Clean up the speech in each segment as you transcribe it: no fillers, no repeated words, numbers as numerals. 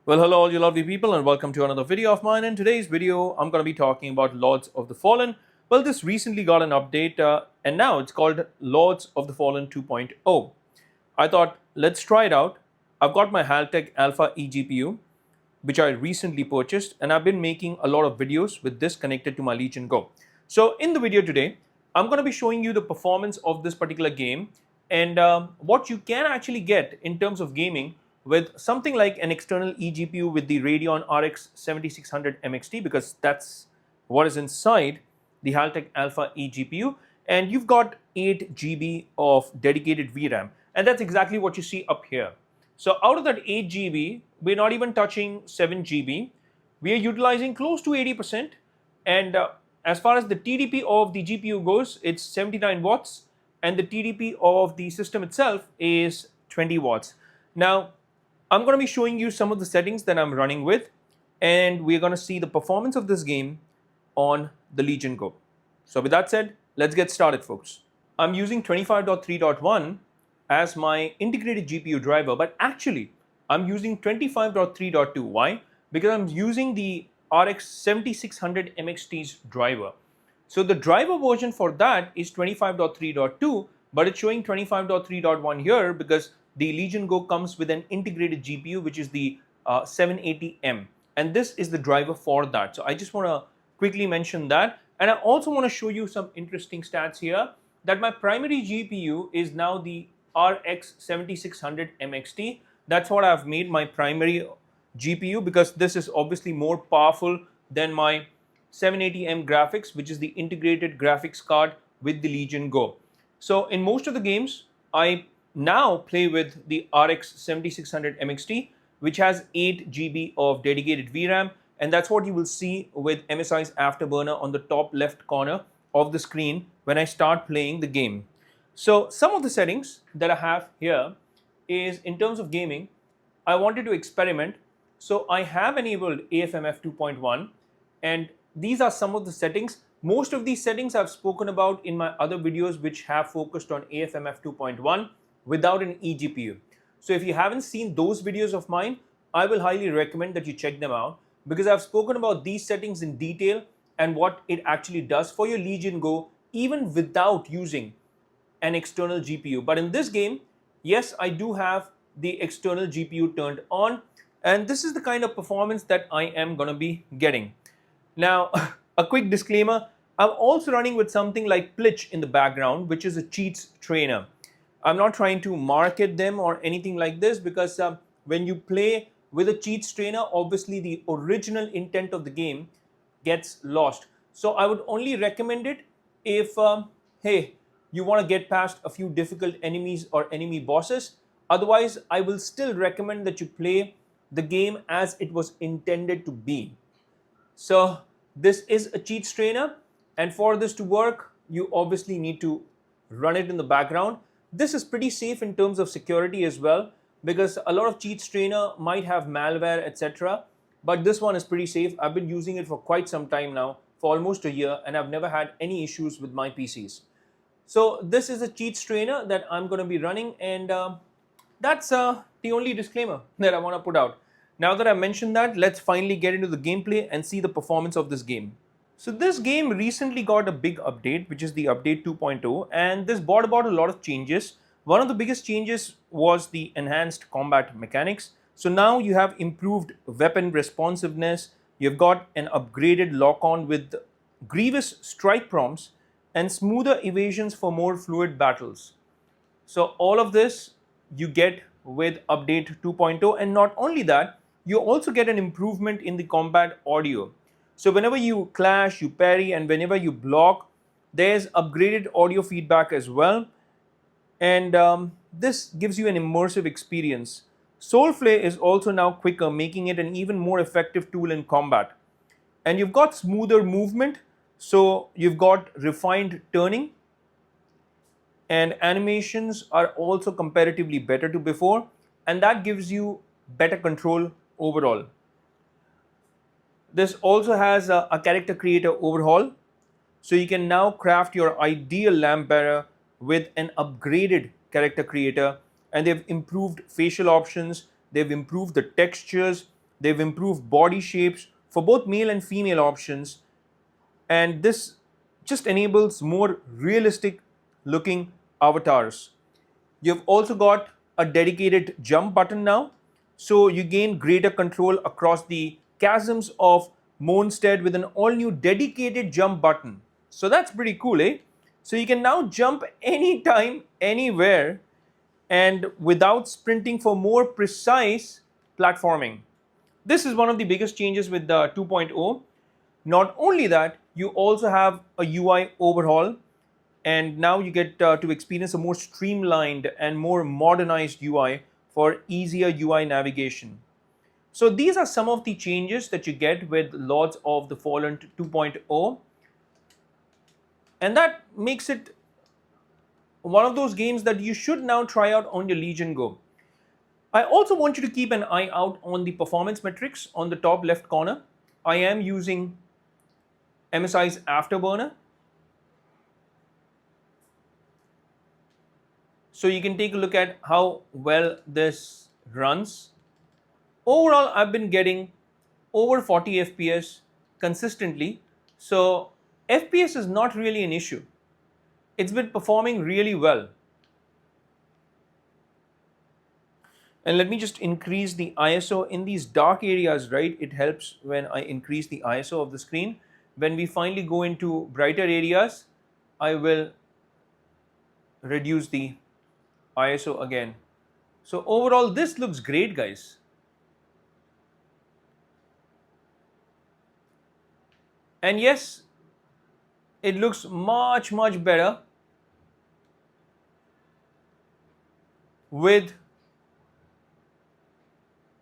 Well, hello all you lovely people and welcome to another video of mine. In today's video, I'm going to be talking about Lords of the Fallen. Well, this recently got an update and now it's called Lords of the Fallen 2.0. I thought, let's try it out. I've got my Haltech Alpha eGPU, which I recently purchased, and I've been making a lot of videos with this connected to my Legion Go. So in the video today, I'm going to be showing you the performance of this particular game and what you can actually get in terms of gaming with something like an external eGPU with the Radeon RX 7600 MXT, because that's what is inside the Haltech Alpha eGPU, and you've got 8 GB of dedicated VRAM, and that's exactly what you see up here. So out of that 8 GB, we're not even touching 7 GB. We are utilizing close to 80%, and as far as the TDP of the GPU goes, it's 79 watts, and the TDP of the system itself is 20 watts. Now, I'm going to be showing you some of the settings that I'm running with, and we're going to see the performance of this game on the Legion Go. So with that said, let's get started, folks. I'm using 25.3.1 as my integrated GPU driver, but actually I'm using 25.3.2. Why? Because I'm using the RX 7600 MXT's driver. So the driver version for that is 25.3.2, but it's showing 25.3.1 here because the Legion Go comes with an integrated GPU, which is the 780M, and this is the driver for that. So I just want to quickly mention that, and I also want to show you some interesting stats here, that my primary GPU is now the RX 7600 MXT. That's what I've made my primary GPU, because this is obviously more powerful than my 780M graphics, which is the integrated graphics card with the Legion Go. So in most of the games, I now play with the RX 7600 MXT, which has 8 GB of dedicated VRAM, and that's what you will see with MSI's Afterburner on the top left corner of the screen when I start playing the game. So some of the settings that I have here is, in terms of gaming, I wanted to experiment. So I have enabled AFMF 2.1, and these are some of the settings. Most of these settings I've spoken about in my other videos which have focused on AFMF 2.1 without an eGPU. So if you haven't seen those videos of mine, I will highly recommend that you check them out, because I've spoken about these settings in detail and what it actually does for your Legion Go even without using an external GPU. But in this game, yes, I do have the external GPU turned on, and this is the kind of performance that I am going to be getting. Now, a quick disclaimer, I'm also running with something like Plitch in the background, which is a cheats trainer. I'm not trying to market them or anything like this, because when you play with a cheats trainer, obviously the original intent of the game gets lost. So I would only recommend it if, hey, you want to get past a few difficult enemies or enemy bosses. Otherwise, I will still recommend that you play the game as it was intended to be. So this is a cheats trainer, and for this to work, you obviously need to run it in the background. This is pretty safe in terms of security as well, because a lot of cheats trainer might have malware, etc. But this one is pretty safe. I've been using it for quite some time now, for almost a year, and I've never had any issues with my PCs. So this is a cheats trainer that I'm going to be running, and that's the only disclaimer that I want to put out. Now that I mentioned that, let's finally get into the gameplay and see the performance of this game. So this game recently got a big update, which is the update 2.0, and this brought about a lot of changes. One of the biggest changes was the enhanced combat mechanics. So now you have improved weapon responsiveness, you've got an upgraded lock-on with grievous strike prompts, and smoother evasions for more fluid battles. So all of this you get with update 2.0, and not only that, you also get an improvement in the combat audio. So whenever you clash, you parry, and whenever you block, there's upgraded audio feedback as well. And this gives you an immersive experience. Soulslike is also now quicker, making it an even more effective tool in combat. And you've got smoother movement, so you've got refined turning, and animations are also comparatively better to before, and that gives you better control overall. This also has a character creator overhaul, so you can now craft your ideal lamp bearer with an upgraded character creator, and they've improved facial options, they've improved the textures, They've improved body shapes for both male and female options, and this just enables more realistic looking avatars. You've also got a dedicated jump button now, so you gain greater control across the chasms of Mondstadt with an all new dedicated jump button. So that's pretty cool, eh? So you can now jump anytime, anywhere, and without sprinting for more precise platforming. This is one of the biggest changes with the 2.0. Not only that, you also have a UI overhaul, and now you get to experience a more streamlined and more modernized UI for easier UI navigation. So these are some of the changes that you get with Lords of the Fallen 2.0, and that makes it one of those games that you should now try out on your Legion Go. I also want you to keep an eye out on the performance metrics on the top left corner. I am using MSI's Afterburner, so you can take a look at how well this runs. Overall, I've been getting over 40 FPS consistently, so FPS is not really an issue. It's been performing really well. And let me just increase the ISO in these dark areas, right? It helps when I increase the ISO of the screen. When we finally go into brighter areas, I will reduce the ISO again. So overall, this looks great, guys. And yes, it looks much better with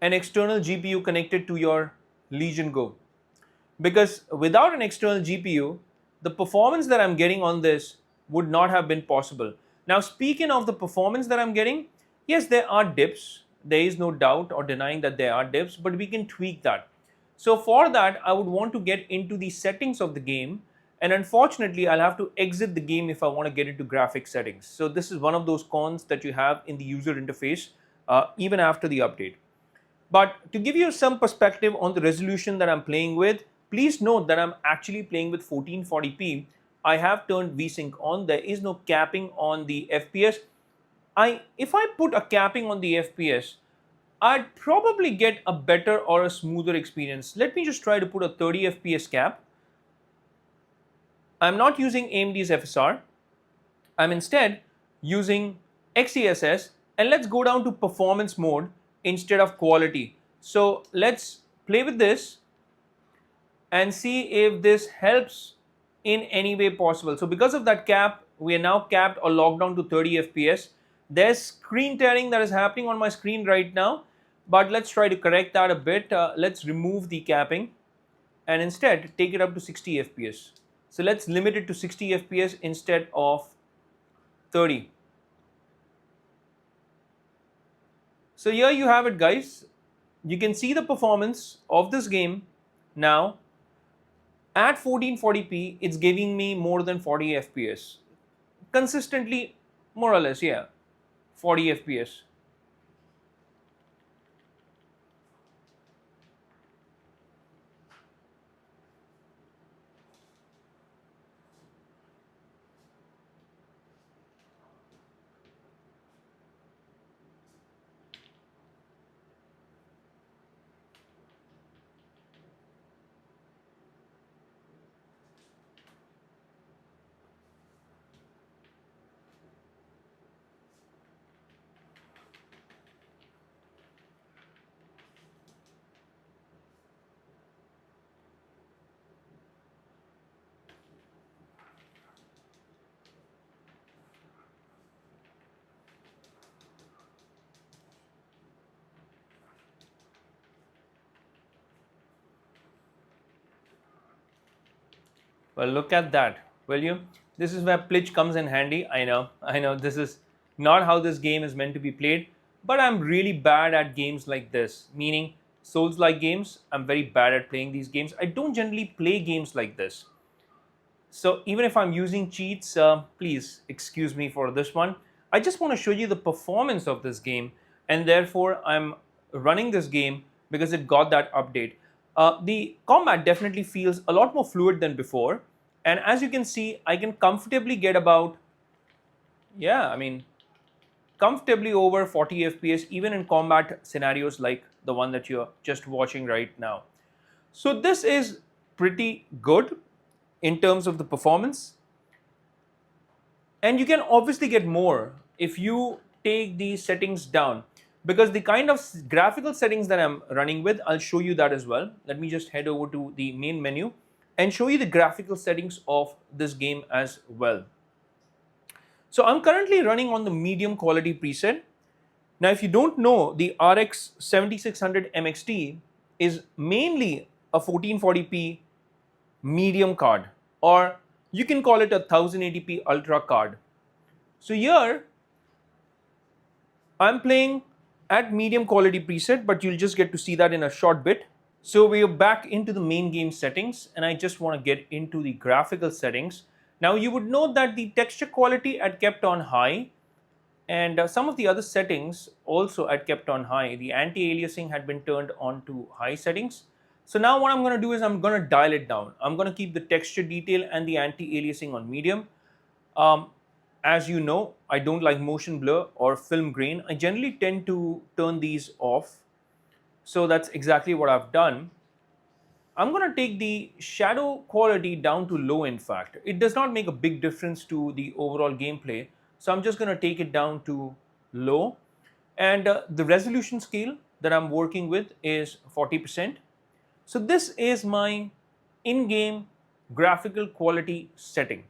an external GPU connected to your Legion Go. Because without an external GPU, the performance that I'm getting on this would not have been possible. Now, speaking of the performance that I'm getting, yes, there are dips. There is no doubt or denying that there are dips, but we can tweak that. So for that, I would want to get into the settings of the game, and unfortunately, I'll have to exit the game if I want to get into graphics settings. So this is one of those cons that you have in the user interface, even after the update. But to give you some perspective on the resolution that I'm playing with, please note that I'm actually playing with 1440p. I have turned VSync on. There is no capping on the FPS. If I put a capping on the FPS, I'd probably get a better or a smoother experience. Let me just try to put a 30 FPS cap. I'm not using AMD's FSR. I'm instead using XeSS, and let's go down to performance mode instead of quality. So let's play with this and see if this helps in any way possible. So because of that cap, we are now capped or locked down to 30 FPS. There's screen tearing that is happening on my screen right now, but let's try to correct that a bit. Let's remove the capping and instead take it up to 60 FPS. So let's limit it to 60 FPS instead of 30. So here you have it, guys. You can see the performance of this game now. At 1440p, it's giving me more than 40 FPS. Consistently, more or less, yeah, 40 FPS. Well, look at that, will you? This is where Plitch comes in handy. I know, this is not how this game is meant to be played, but I'm really bad at games like this, meaning Souls-like games. I'm very bad at playing these games. I don't generally play games like this. So even if I'm using cheats, please excuse me for this one. I just want to show you the performance of this game, and therefore I'm running this game because it got that update. The combat definitely feels a lot more fluid than before, and as you can see, I can comfortably get about, yeah, I mean, comfortably over 40 FPS even in combat scenarios like the one that you're just watching right now. So this is pretty good in terms of the performance, and you can obviously get more if you take these settings down, because the kind of graphical settings that I'm running with, I'll show you that as well. Let me just head over to the main menu and show you the graphical settings of this game as well. So I'm currently running on the medium quality preset. Now, if you don't know, the RX 7600 MXT is mainly a 1440p medium card, or you can call it a 1080p ultra card. So here I'm playing at medium quality preset, but you'll just get to see that in a short bit. So we are back into the main game settings, and I just want to get into the graphical settings. Now you would note that the texture quality I kept on high, and some of the other settings also I kept on high. The anti-aliasing had been turned on to high settings. So now what I'm going to do is I'm going to dial it down. I'm going to keep the texture detail and the anti-aliasing on medium. As you know, I don't like motion blur or film grain. I generally tend to turn these off. So that's exactly what I've done. I'm going to take the shadow quality down to low, in fact. It does not make a big difference to the overall gameplay. So I'm just going to take it down to low. And the resolution scale that I'm working with is 40%. So this is my in-game graphical quality setting.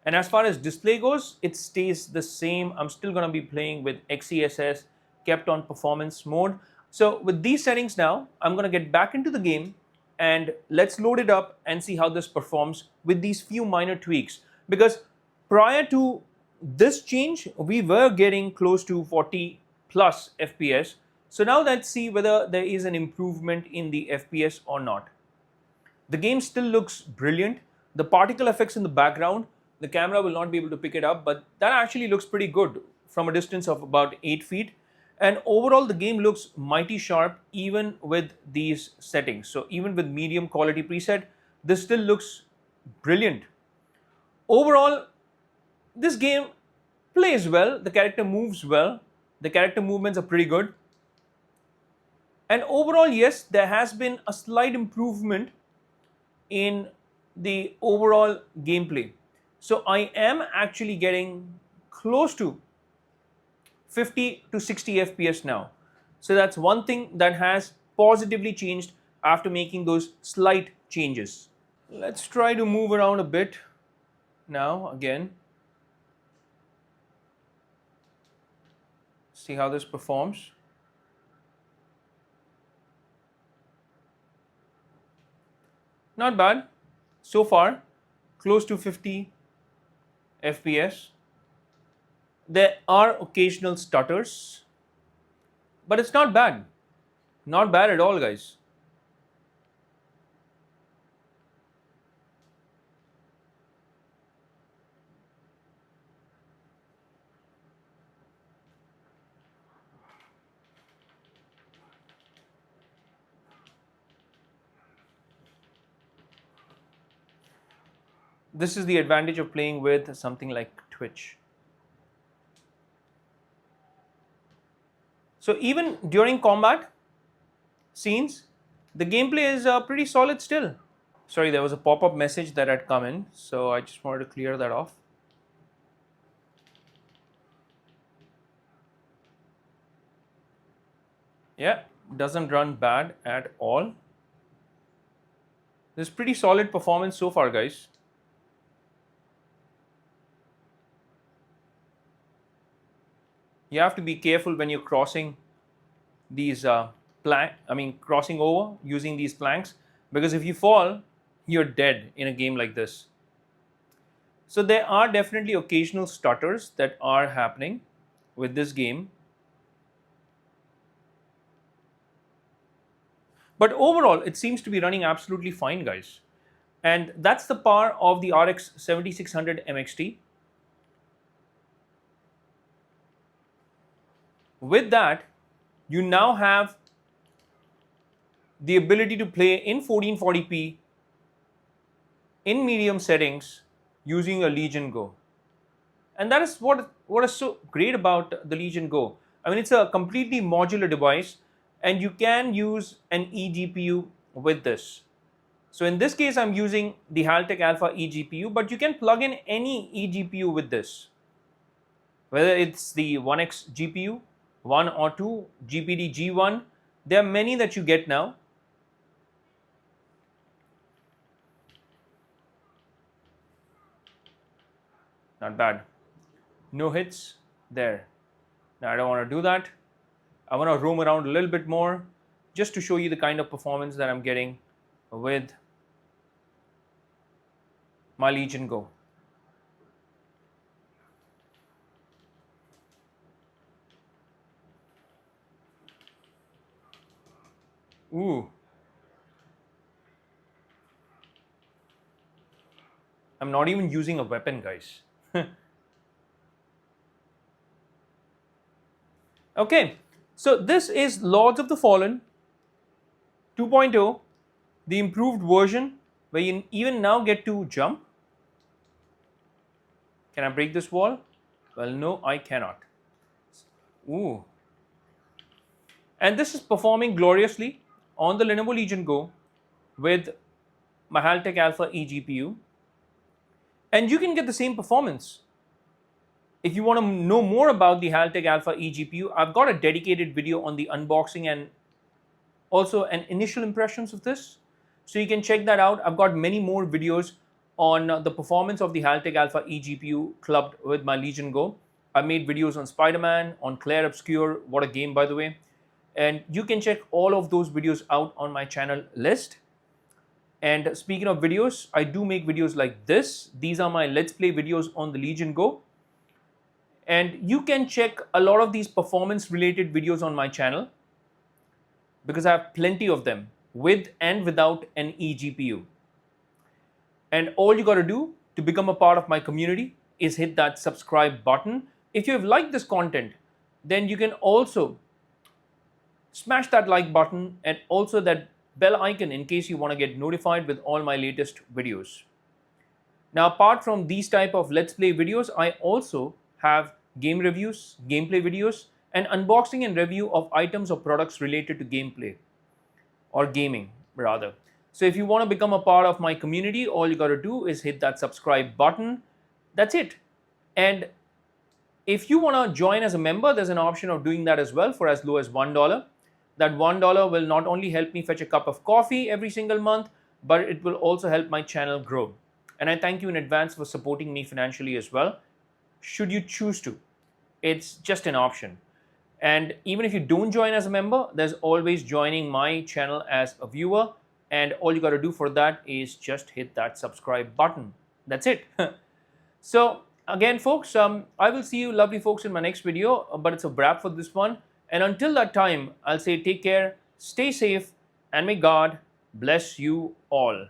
And as far as display goes, it stays the same. I'm still going to be playing with XeSS kept on performance mode. So with these settings now, I'm going to get back into the game and let's load it up and see how this performs with these few minor tweaks. Because prior to this change, we were getting close to 40 plus FPS. So now let's see whether there is an improvement in the FPS or not. The game still looks brilliant. The particle effects in the background, the camera will not be able to pick it up, but that actually looks pretty good from a distance of about 8 feet. And overall, the game looks mighty sharp even with these settings. So even with medium quality preset, this still looks brilliant. Overall, this game plays well, the character moves well, the character movements are pretty good. And overall, yes, there has been a slight improvement in the overall gameplay. So I am actually getting close to 50 to 60 FPS now. So that's one thing that has positively changed after making those slight changes. Let's try to move around a bit now again. See how this performs. Not bad. So far, close to 50 FPS. There are occasional stutters, but it's not bad. Not bad at all, guys. This is the advantage of playing with something like Twitch. So even during combat scenes, the gameplay is pretty solid still. Sorry, there was a pop-up message that had come in, so I just wanted to clear that off. Yeah, doesn't run bad at all. This is pretty solid performance so far, guys. You have to be careful when you're crossing these crossing over using these planks, because if you fall, you're dead in a game like this. So there are definitely occasional stutters that are happening with this game. But overall, it seems to be running absolutely fine, guys. And that's the power of the RX 7600 MXT. With that, you now have the ability to play in 1440p in medium settings using a Legion Go. And that is what is so great about the Legion Go. I mean, it's a completely modular device, and you can use an eGPU with this. So in this case, I'm using the Haltech Alpha eGPU, but you can plug in any eGPU with this. Whether it's the 1X GPU, 1 or 2, GPD G1, there are many that you get now. Not bad. No hits there. Now I don't want to do that. I want to roam around a little bit more just to show you the kind of performance that I'm getting with my Legion Go. Ooh. I'm not even using a weapon, guys. Okay, so this is Lords of the Fallen 2.0, the improved version where you even now get to jump. Can I break this wall? Well, no, I cannot. Ooh. And this is performing gloriously on the Lenovo Legion Go with my Haltech Alpha eGPU. And you can get the same performance. If you want to know more about the Haltech Alpha eGPU, I've got a dedicated video on the unboxing and also an initial impressions of this. So you can check that out. I've got many more videos on the performance of the Haltech Alpha eGPU clubbed with my Legion Go. I made videos on Spider-Man, on Clair Obscur, what a game by the way. And you can check all of those videos out on my channel list. And speaking of videos, I do make videos like this. These are my Let's Play videos on the Legion Go. And you can check a lot of these performance related videos on my channel because I have plenty of them with and without an eGPU. And all you got to do to become a part of my community is hit that subscribe button. If you have liked this content, then you can also smash that like button and also that bell icon in case you want to get notified with all my latest videos. Now, apart from these type of Let's Play videos, I also have game reviews, gameplay videos, and unboxing and review of items or products related to gameplay or gaming rather. So if you want to become a part of my community, all you got to do is hit that subscribe button. That's it. And if you want to join as a member, there's an option of doing that as well for as low as $1. That $1 will not only help me fetch a cup of coffee every single month, but it will also help my channel grow. And I thank you in advance for supporting me financially as well, should you choose to. It's just an option. And even if you don't join as a member, there's always joining my channel as a viewer. And all you got to do for that is just hit that subscribe button. That's it. So again, folks, I will see you lovely folks in my next video, but it's a wrap for this one. And until that time, I'll say take care, stay safe, and may God bless you all.